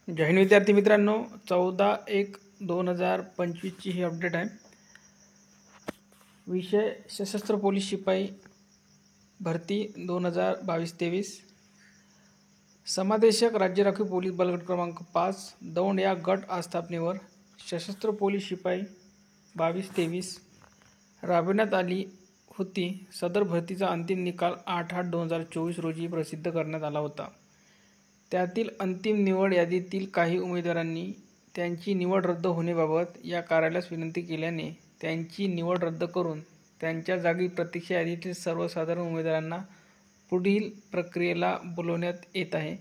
जय हिंद विद्यार्थी मित्रांनो, 14/1/2025 ही अपडेट आहे। विषय सशस्त्र पोलीस शिपाई भरती 2022-23। समादेशक राज्य राखीव पोलीस बल गट क्रमांक 5 दौंड या गट आस्थापनेवर सशस्त्र पोलीस शिपाई 22-23 राबविण्यात आली होती। सदर भरतीचा अंतिम निकाल 8/8/2024 रोजी प्रसिद्ध करण्यात आला होता। त्यातील अंतिम निवड यादीतील काही उमेदवारांनी त्यांची निवड रद्द होण्याबाबत या कार्यालयास विनंती केल्याने त्यांची निवड रद्द करून त्यांच्या जागी प्रतीक्षा यादीतील सर्वसाधारण उमेदवारांना पुढील प्रक्रियेला बोलवण्यात येत आहे।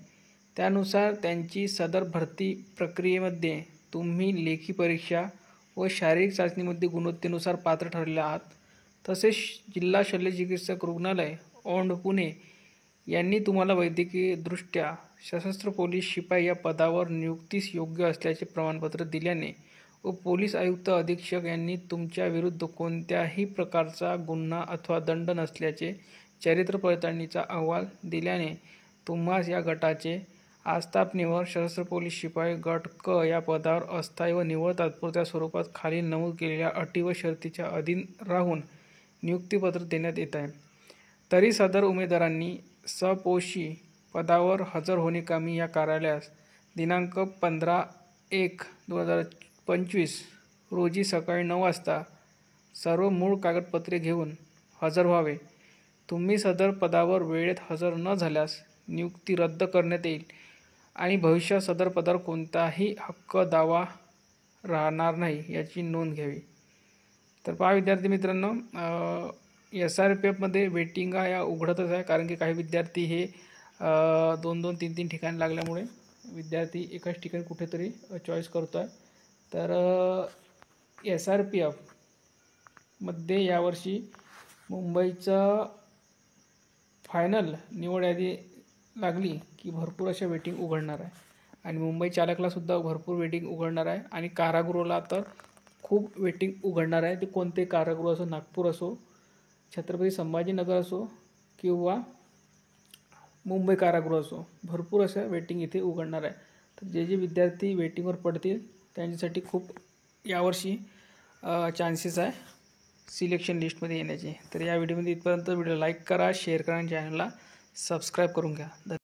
त्यानुसार त्यांची सदर भरती प्रक्रियेमध्ये तुम्ही लेखी परीक्षा व शारीरिक चाचणीमध्ये गुणवत्तेनुसार पात्र ठरले आहात। तसेच जिल्हा शल्यचिकित्सक रुग्णालय औंध पुणे यांनी तुम्हाला वैद्यकीयदृष्ट्या सशस्त्र पोलीस शिपाई या पदावर नियुक्तीस योग्य असल्याचे प्रमाणपत्र दिल्याने व पोलीस आयुक्त अधीक्षक यांनी तुमच्या विरुद्ध कोणत्याही प्रकारचा गुन्हा अथवा दंड नसल्याचे चरित्र पडताळणीचा अहवाल दिल्याने तुम्हास या गटाचे आस्थापनेवर सशस्त्र पोलीस शिपाई गट क या पदावर अस्थायी व निव्वळ तात्पुरत्या स्वरूपात खालील नमूद केलेल्या अटी व शर्तीच्या अधीन राहून नियुक्तीपत्र देण्यात येत आहे। तरी सदर उमेदवारांनी सपोशी पदावर हजर होणेकामी या कार्यालयास दिनांक 15/1/2025 रोजी सकाळी 9 वाजता सर्व मूळ कागदपत्रे घेऊन हजर व्हावे। तुम्ही सदर पदावर वेळेत हजर न झाल्यास नियुक्ती रद्द करण्यात येईल आणि भविष्यात सदर पदावर कोणताही हक्क दावा राहणार नाही याची नोंद घ्यावी। तर पहा विद्यार्थी मित्रांनो, SRPF वेटिंग या उघडतच आहे, कारण की काही विद्यार्थी हे 2-2, 3-3 ठिकाणी लागल्यामुळे विद्यार्थी एकाच ठिकाणी कुठेतरी चॉईस करतो आहे। तर SRPF मध्ये यावर्षी मुंबईचं फायनल निवड यादी लागली की भरपूर अशा वेटिंग उघडणार आहे आणि मुंबई चालकलासुद्धा भरपूर वेटिंग उघडणार आहे आणि कारागृहाला तर खूप वेटिंग उघडणार आहे। ते कोणते कारागृह असो, नागपूर असो, छत्रपती संभाजीनगर असो किंवा मुंबई कारागृह असो, भरपूर असं वेटिंग इथे उघडणार आहे। तर जे विद्यार्थी वेटिंगवर पडतील त्यांच्यासाठी खूप यावर्षी चान्सेस आहे सिलेक्शन लिस्टमध्ये येण्याचे। तर या व्हिडिओमध्ये इथपर्यंत। व्हिडिओ लाईक करा, शेअर करा आणि चॅनलला सबस्क्राईब करून घ्या।